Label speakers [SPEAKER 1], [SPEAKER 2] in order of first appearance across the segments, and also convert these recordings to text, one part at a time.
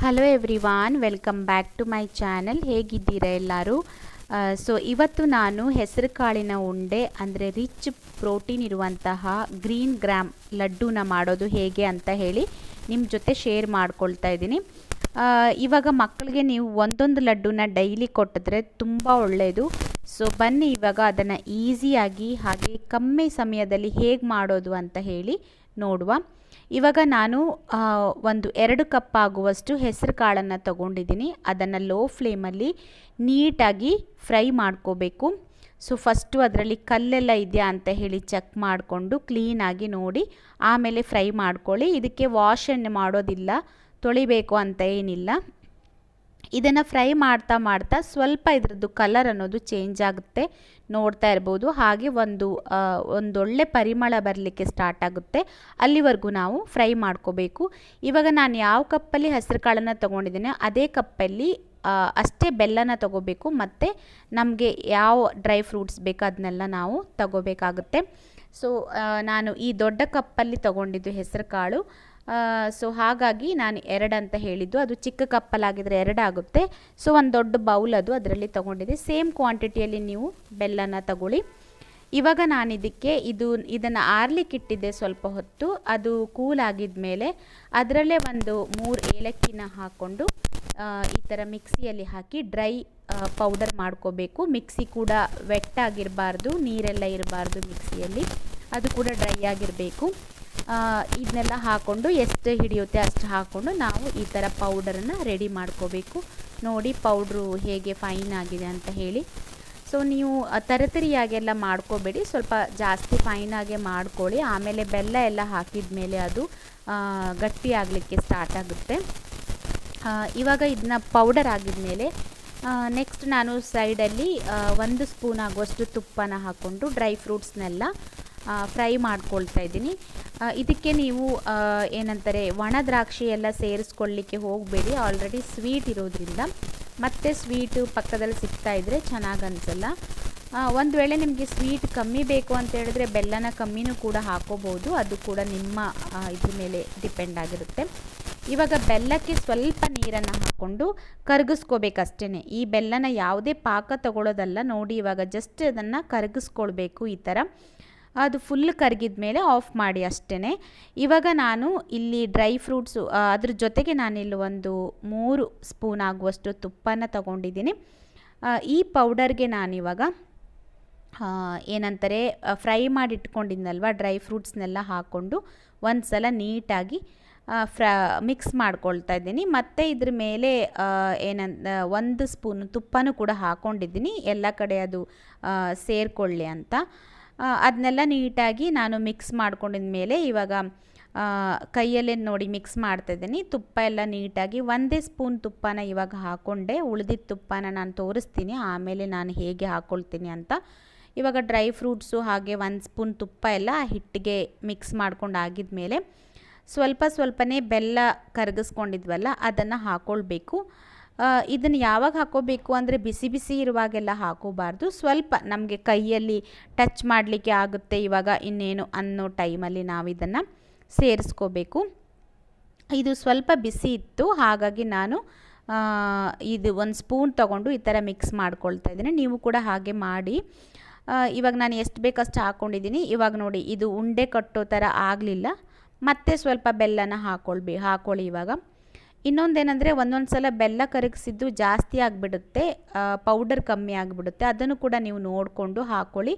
[SPEAKER 1] Hello everyone, welcome back to my channel. ಹೇಗಿದ್ದೀರಾ ಎಲ್ಲರೂ? So ಇವತ್ತು ನಾನು ಹೆಸರು ಕಾಳಿನ ಉಂಡೆ ಅಂದರೆ ರಿಚ್ ಪ್ರೋಟೀನ್ ಇರುವಂತಹ ಗ್ರೀನ್ ಗ್ರಾಮ್ ಲಡ್ಡುನ ಮಾಡೋದು ಹೇಗೆ ಅಂತ ಹೇಳಿ ನಿಮ್ಮ ಜೊತೆ ಶೇರ್ ಮಾಡ್ಕೊಳ್ತಾ ಇದ್ದೀನಿ. ಇವಾಗ ಮಕ್ಕಳಿಗೆ ನೀವು ಒಂದೊಂದು ಲಡ್ಡುನ ಡೈಲಿ ಕೊಟ್ಟಿದ್ರೆ ತುಂಬ ಒಳ್ಳೆಯದು. ಸೊ ಬನ್ನಿ ಇವಾಗ ಅದನ್ನು ಈಸಿಯಾಗಿ ಹಾಗೆ ಕಮ್ಮಿ ಸಮಯದಲ್ಲಿ ಹೇಗೆ ಮಾಡೋದು ಅಂತ ಹೇಳಿ ನೋಡುವ. ಇವಾಗ ನಾನು 2 ಕಪ್ ಆಗುವಷ್ಟು ಹೆಸರು ಕಾಳನ್ನು ತಗೊಂಡಿದ್ದೀನಿ. ಅದನ್ನು ಲೋ ಫ್ಲೇಮಲ್ಲಿ ನೀಟಾಗಿ ಫ್ರೈ ಮಾಡ್ಕೋಬೇಕು. ಸೊ ಫಸ್ಟು ಅದರಲ್ಲಿ ಕಲ್ಲೆಲ್ಲ ಇದೆಯಾ ಅಂತ ಹೇಳಿ ಚೆಕ್ ಮಾಡಿಕೊಂಡು ಕ್ಲೀನಾಗಿ ನೋಡಿ ಆಮೇಲೆ ಫ್ರೈ ಮಾಡ್ಕೊಳ್ಳಿ. ಇದಕ್ಕೆ ವಾಶ್ ಮಾಡೋದಿಲ್ಲ, ತೊಳಿಬೇಕು ಅಂತ ಏನಿಲ್ಲ. ಇದನ್ನು ಫ್ರೈ ಮಾಡ್ತಾ ಮಾಡ್ತಾ ಸ್ವಲ್ಪ ಇದರದ್ದು ಕಲರ್ ಅನ್ನೋದು ಚೇಂಜ್ ಆಗುತ್ತೆ, ನೋಡ್ತಾ ಇರ್ಬೋದು. ಹಾಗೆ ಒಂದೊಳ್ಳೆ ಪರಿಮಳ ಬರಲಿಕ್ಕೆ ಸ್ಟಾರ್ಟ್ ಆಗುತ್ತೆ, ಅಲ್ಲಿವರೆಗೂ ನಾವು ಫ್ರೈ ಮಾಡ್ಕೋಬೇಕು. ಇವಾಗ ನಾನು ಯಾವ ಕಪ್ಪಲ್ಲಿ ಹೆಸರು ಕಾಳನ್ನು ತೊಗೊಂಡಿದ್ದೀನಿ ಅದೇ ಕಪ್ಪಲ್ಲಿ ಅಷ್ಟೇ ಬೆಲ್ಲನ ತಗೋಬೇಕು, ಮತ್ತು ನಮಗೆ ಯಾವ ಡ್ರೈ ಫ್ರೂಟ್ಸ್ ಬೇಕೋ ಅದನ್ನೆಲ್ಲ ನಾವು ತಗೋಬೇಕಾಗುತ್ತೆ. ಸೊ ನಾನು ಈ ದೊಡ್ಡ ಕಪ್ಪಲ್ಲಿ ತೊಗೊಂಡಿದ್ದು ಹೆಸರು ಕಾಳು. ಸೊ ಹಾಗಾಗಿ ನಾನು 2 ಅಂತ ಹೇಳಿದ್ದು, ಅದು ಚಿಕ್ಕ ಕಪ್ಪಲ್ಲಾಗಿದ್ದರೆ 2 ಆಗುತ್ತೆ. ಸೊ ಒಂದು ದೊಡ್ಡ ಬೌಲ್ ಅದರಲ್ಲಿ ತೊಗೊಂಡಿದ್ದೆ. ಸೇಮ್ ಕ್ವಾಂಟಿಟಿಯಲ್ಲಿ ನೀವು ಬೆಲ್ಲನ ತಗೊಳ್ಳಿ. ಇವಾಗ ನಾನು ಇದನ್ನು ಆರ್ಲಿಕ್ಕೆ ಇಟ್ಟಿದ್ದೆ ಸ್ವಲ್ಪ ಹೊತ್ತು. ಅದು ಕೂಲ್ ಆಗಿದ ಮೇಲೆ ಅದರಲ್ಲೇ 3 ಏಲಕ್ಕಿನ ಹಾಕ್ಕೊಂಡು ಈ ಥರ ಮಿಕ್ಸಿಯಲ್ಲಿ ಹಾಕಿ ಡ್ರೈ ಪೌಡರ್ ಮಾಡ್ಕೋಬೇಕು. ಮಿಕ್ಸಿ ಕೂಡ ವೆಟ್ ಆಗಿರಬಾರ್ದು, ನೀರೆಲ್ಲ ಇರಬಾರ್ದು ಮಿಕ್ಸಿಯಲ್ಲಿ, ಅದು ಕೂಡ ಡ್ರೈ ಆಗಿರಬೇಕು. ಇದನ್ನೆಲ್ಲ ಹಾಕ್ಕೊಂಡು ಎಷ್ಟು ಹಿಡಿಯುತ್ತೆ ಅಷ್ಟು ಹಾಕ್ಕೊಂಡು ನಾವು ಈ ಥರ ಪೌಡರನ್ನು ರೆಡಿ ಮಾಡ್ಕೋಬೇಕು. ನೋಡಿ ಪೌಡ್ರು ಹೇಗೆ ಫೈನ್ ಆಗಿದೆ ಅಂತ ಹೇಳಿ. ಸೊ ನೀವು ತರತರಿಯಾಗೆಲ್ಲ ಮಾಡ್ಕೋಬೇಡಿ, ಸ್ವಲ್ಪ ಜಾಸ್ತಿ ಫೈನಾಗೆ ಮಾಡ್ಕೊಳ್ಳಿ. ಆಮೇಲೆ ಬೆಲ್ಲ ಎಲ್ಲ ಹಾಕಿದ ಮೇಲೆ ಅದು ಗಟ್ಟಿ ಆಗಲಿಕ್ಕೆ ಸ್ಟಾರ್ಟ್ ಆಗುತ್ತೆ. ಇವಾಗ ಇದನ್ನ ಪೌಡರ್ ಆಗಿದ ಮೇಲೆ ನೆಕ್ಸ್ಟ್ ನಾನು ಸೈಡಲ್ಲಿ 1 ಸ್ಪೂನ್ ಆಗುವಷ್ಟು ತುಪ್ಪನ ಹಾಕ್ಕೊಂಡು ಡ್ರೈ ಫ್ರೂಟ್ಸ್ನೆಲ್ಲ ಫ್ರೈ ಮಾಡ್ಕೊಳ್ತಾ ಇದ್ದೀನಿ. ಇದಕ್ಕೆ ನೀವು ಏನಂತಾರೆ ಒಣ ದ್ರಾಕ್ಷಿ ಎಲ್ಲ ಸೇರಿಸ್ಕೊಳ್ಳಿಕ್ಕೆ ಹೋಗಬೇಡಿ, ಆಲ್ರೆಡಿ ಸ್ವೀಟ್ ಇರೋದ್ರಿಂದ. ಮತ್ತು ಸ್ವೀಟು ಪಕ್ಕದಲ್ಲಿ ಸಿಗ್ತಾ ಇದ್ದರೆ ಚೆನ್ನಾಗಿ ಅನಿಸಲ್ಲ. ಒಂದು ವೇಳೆ ನಿಮಗೆ ಸ್ವೀಟ್ ಕಮ್ಮಿ ಬೇಕು ಅಂತ ಹೇಳಿದ್ರೆ ಬೆಲ್ಲನ ಕಮ್ಮಿನೂ ಕೂಡ ಹಾಕೋಬೋದು, ಅದು ಕೂಡ ನಿಮ್ಮ ಇದ್ರ ಮೇಲೆ ಡಿಪೆಂಡ್ ಆಗಿರುತ್ತೆ. ಇವಾಗ ಬೆಲ್ಲಕ್ಕೆ ಸ್ವಲ್ಪ ನೀರನ್ನು ಹಾಕ್ಕೊಂಡು ಕರಗಿಸ್ಕೋಬೇಕಷ್ಟೇ. ಈ ಬೆಲ್ಲನ ಯಾವುದೇ ಪಾಕ ತಗೊಳ್ಳೋದಲ್ಲ. ನೋಡಿ ಇವಾಗ ಜಸ್ಟ್ ಅದನ್ನು ಕರಗಿಸ್ಕೊಳ್ಬೇಕು ಈ ಥರ. ಅದು ಫುಲ್ ಕರಗಿದ ಮೇಲೆ ಆಫ್ ಮಾಡಿ ಅಷ್ಟೇ. ಇವಾಗ ನಾನು ಇಲ್ಲಿ ಡ್ರೈ ಫ್ರೂಟ್ಸು ಅದ್ರ ಜೊತೆಗೆ ನಾನಿಲ್ಲಿ 3 ಸ್ಪೂನ್ ಆಗುವಷ್ಟು ತುಪ್ಪನ ತಗೊಂಡಿದ್ದೀನಿ. ಈ ಪೌಡರ್ಗೆ ನಾನಿವಾಗ ಏನಂತಾರೆ ಫ್ರೈ ಮಾಡಿ ಇಟ್ಕೊಂಡಿದ್ನಲ್ವ ಡ್ರೈ ಫ್ರೂಟ್ಸ್ನೆಲ್ಲ ಹಾಕ್ಕೊಂಡು ಒಂದು ಸಲ ನೀಟಾಗಿ ಮಿಕ್ಸ್ ಮಾಡ್ಕೊಳ್ತಾ ಇದ್ದೀನಿ. ಮತ್ತು ಇದ್ರ ಮೇಲೆ 1 ಸ್ಪೂನ್ ತುಪ್ಪನೂ ಕೂಡ ಹಾಕ್ಕೊಂಡಿದ್ದೀನಿ, ಎಲ್ಲ ಕಡೆ ಅದು ಸೇರಿಕೊಳ್ಳಿ ಅಂತ. ಅದನ್ನೆಲ್ಲ ನೀಟಾಗಿ ನಾನು ಮಿಕ್ಸ್ ಮಾಡ್ಕೊಂಡಿದ ಮೇಲೆ ಇವಾಗ ಕೈಯಲ್ಲೇ ನೋಡಿ ಮಿಕ್ಸ್ ಮಾಡ್ತಾಯಿದ್ದೀನಿ. ತುಪ್ಪ ಎಲ್ಲ ನೀಟಾಗಿ 1 ಸ್ಪೂನ್ ತುಪ್ಪನ ಇವಾಗ ಹಾಕ್ಕೊಂಡೆ. ಉಳಿದಿದ್ದ ತುಪ್ಪನ ನಾನು ತೋರಿಸ್ತೀನಿ ಆಮೇಲೆ ನಾನು ಹೇಗೆ ಹಾಕ್ಕೊಳ್ತೀನಿ ಅಂತ. ಇವಾಗ ಡ್ರೈ ಫ್ರೂಟ್ಸು ಹಾಗೆ 1 ಸ್ಪೂನ್ ತುಪ್ಪ ಎಲ್ಲ ಹಿಟ್ಟಿಗೆ ಮಿಕ್ಸ್ ಮಾಡ್ಕೊಂಡು ಆಗಿದ್ಮೇಲೆ ಸ್ವಲ್ಪನೇ ಬೆಲ್ಲ ಕರಗಿಸ್ಕೊಂಡಿದ್ವಲ್ಲ ಅದನ್ನು ಹಾಕ್ಕೊಳ್ಬೇಕು. ಇದನ್ನು ಯಾವಾಗ ಹಾಕ್ಕೋಬೇಕು ಅಂದರೆ ಬಿಸಿ ಬಿಸಿ ಇರುವಾಗೆಲ್ಲ ಹಾಕೋಬಾರ್ದು. ಸ್ವಲ್ಪ ನಮಗೆ ಕೈಯಲ್ಲಿ ಟಚ್ ಮಾಡಲಿಕ್ಕೆ ಆಗುತ್ತೆ ಇವಾಗ ಇನ್ನೇನು ಅನ್ನೋ ಟೈಮಲ್ಲಿ ನಾವು ಇದನ್ನು ಸೇರಿಸ್ಕೋಬೇಕು. ಇದು ಸ್ವಲ್ಪ ಬಿಸಿ ಇತ್ತು, ಹಾಗಾಗಿ ನಾನು ಇದು 1 ಸ್ಪೂನ್ ತೊಗೊಂಡು ಈ ಥರ ಮಿಕ್ಸ್ ಮಾಡ್ಕೊಳ್ತಾ ಇದ್ದೀನಿ. ನೀವು ಕೂಡ ಹಾಗೆ ಮಾಡಿ. ಇವಾಗ ನಾನು ಎಷ್ಟು ಬೇಕಷ್ಟು ಹಾಕ್ಕೊಂಡಿದ್ದೀನಿ. ಇವಾಗ ನೋಡಿ ಇದು ಉಂಡೆ ಕಟ್ಟೋ ಥರ ಆಗಲಿಲ್ಲ, ಮತ್ತೆ ಸ್ವಲ್ಪ ಬೆಲ್ಲನ ಹಾಕ್ಕೊಳ್ಳಿ. ಇವಾಗ ಇನ್ನೊಂದೇನೆಂದರೆ ಒಂದೊಂದು ಸಲ ಬೆಲ್ಲ ಕರಗಿಸಿದ್ದು ಜಾಸ್ತಿ ಆಗಿಬಿಡುತ್ತೆ, ಪೌಡರ್ ಕಮ್ಮಿ ಆಗಿಬಿಡುತ್ತೆ. ಅದನ್ನು ಕೂಡ ನೀವು ನೋಡಿಕೊಂಡು ಹಾಕ್ಕೊಳ್ಳಿ.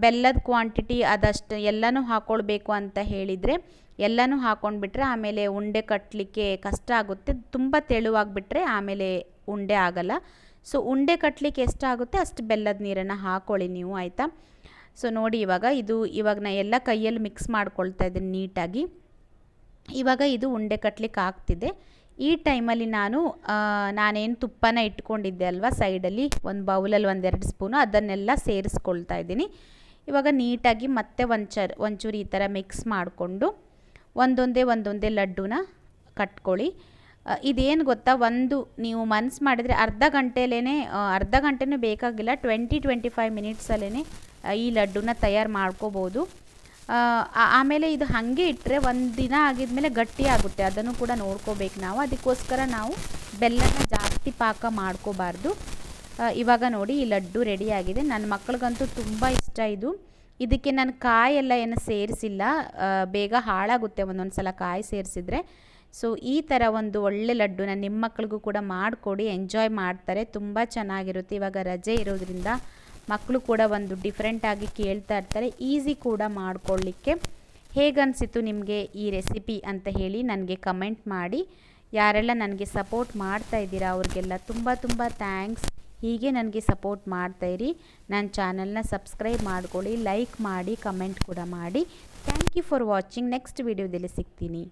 [SPEAKER 1] ಬೆಲ್ಲದ ಕ್ವಾಂಟಿಟಿ ಅದಷ್ಟು ಎಲ್ಲನೂ ಹಾಕ್ಕೊಳ್ಬೇಕು ಅಂತ ಹೇಳಿದರೆ ಎಲ್ಲನೂ ಹಾಕ್ಕೊಂಡ್ಬಿಟ್ರೆ ಆಮೇಲೆ ಉಂಡೆ ಕಟ್ಟಲಿಕ್ಕೆ ಕಷ್ಟ ಆಗುತ್ತೆ. ತುಂಬ ತೆಳುವಾಗಿಬಿಟ್ರೆ ಆಮೇಲೆ ಉಂಡೆ ಆಗಲ್ಲ. ಸೊ ಉಂಡೆ ಕಟ್ಟಲಿಕ್ಕೆ ಎಷ್ಟಾಗುತ್ತೆ ಅಷ್ಟು ಬೆಲ್ಲದ ನೀರನ್ನು ಹಾಕ್ಕೊಳ್ಳಿ ನೀವು, ಆಯಿತಾ? ಸೊ ನೋಡಿ ಇವಾಗ ನಾನು ಎಲ್ಲ ಕೈಯಲ್ಲಿ ಮಿಕ್ಸ್ ಮಾಡ್ಕೊಳ್ತಾ ಇದ್ದೀನಿ ನೀಟಾಗಿ. ಇವಾಗ ಇದು ಉಂಡೆ ಕಟ್ಟಲಿಕ್ಕೆ ಆಗ್ತಿದೆ. ಈ ಟೈಮಲ್ಲಿ ನಾನೇನು ತುಪ್ಪನ ಇಟ್ಕೊಂಡಿದ್ದೆ ಅಲ್ವಾ ಸೈಡಲ್ಲಿ ಒಂದು ಬೌಲಲ್ಲಿ 1-2 ಸ್ಪೂನು ಅದನ್ನೆಲ್ಲ ಸೇರಿಸ್ಕೊಳ್ತಾ ಇದ್ದೀನಿ. ಇವಾಗ ನೀಟಾಗಿ ಮತ್ತೆ ಒಂಚೂರು ಈ ಥರ ಮಿಕ್ಸ್ ಮಾಡಿಕೊಂಡು ಒಂದೊಂದೇ ಲಡ್ಡುನ ಕಟ್ಕೊಳ್ಳಿ. ಇದೇನು ಗೊತ್ತಾ, ನೀವು ಮನಸ್ಸು ಮಾಡಿದರೆ ಅರ್ಧ ಗಂಟೆನೂ ಬೇಕಾಗಿಲ್ಲ, 20-25 ಮಿನಿಟ್ಸಲ್ಲೇ ಈ ಲಡ್ಡುನ ತಯಾರು ಮಾಡ್ಕೋಬೋದು. ಆಮೇಲೆ ಇದು ಹಾಗೆ ಇಟ್ಟರೆ ಒಂದು ದಿನ ಆಗಿದ್ಮೇಲೆ ಗಟ್ಟಿ ಆಗುತ್ತೆ, ಅದನ್ನು ಕೂಡ ನೋಡ್ಕೋಬೇಕು ನಾವು. ಅದಕ್ಕೋಸ್ಕರ ನಾವು ಬೆಲ್ಲನ ಜಾಸ್ತಿ ಪಾಕ ಮಾಡ್ಕೋಬಾರ್ದು. ಇವಾಗ ನೋಡಿ ಈ ಲಡ್ಡು ರೆಡಿಯಾಗಿದೆ. ನನ್ನ ಮಕ್ಕಳಿಗಂತೂ ತುಂಬ ಇಷ್ಟ ಇದು. ಇದಕ್ಕೆ ನಾನು ಕಾಯೆಲ್ಲ ಏನು ಸೇರಿಸಿಲ್ಲ, ಬೇಗ ಹಾಳಾಗುತ್ತೆ ಒಂದೊಂದು ಸಲ ಕಾಯಿ ಸೇರಿಸಿದ್ರೆ. ಸೊ ಈ ಥರ ಒಂದು ಒಳ್ಳೆ ಲಡ್ಡುನ ನಿಮ್ಮ ಮಕ್ಕಳಿಗೂ ಕೂಡ ಮಾಡಿಕೊಡಿ, ಎಂಜಾಯ್ ಮಾಡ್ತಾರೆ, ತುಂಬ ಚೆನ್ನಾಗಿರುತ್ತೆ. ಇವಾಗ ರಜೆ ಇರೋದ್ರಿಂದ ಮಕ್ಕಳು ಕೂಡ ಒಂದು ಡಿಫ್ರೆಂಟಾಗಿ ಕೇಳ್ತಾ ಇರ್ತಾರೆ, ಈಸಿ ಕೂಡ ಮಾಡ್ಕೊಳ್ಳಿಕ್ಕೆ. ಹೇಗನ್ಸಿತ್ತು ನಿಮಗೆ ಈ ರೆಸಿಪಿ ಅಂತ ಹೇಳಿ ನನಗೆ ಕಮೆಂಟ್ ಮಾಡಿ. ಯಾರೆಲ್ಲ ನನಗೆ ಸಪೋರ್ಟ್ ಮಾಡ್ತಾ ಇದ್ದೀರಾ ಅವ್ರಿಗೆಲ್ಲ ತುಂಬ ತುಂಬ ಥ್ಯಾಂಕ್ಸ್. ಹೀಗೆ ನನಗೆ ಸಪೋರ್ಟ್ ಮಾಡ್ತಾಯಿರಿ. ನನ್ನ ಚಾನಲ್ನ ಸಬ್ಸ್ಕ್ರೈಬ್ ಮಾಡ್ಕೊಳ್ಳಿ, ಲೈಕ್ ಮಾಡಿ, ಕಮೆಂಟ್ ಕೂಡ ಮಾಡಿ. Thank you for watching. Next ವಿಡಿಯೋದಲ್ಲಿ ಸಿಗ್ತೀನಿ.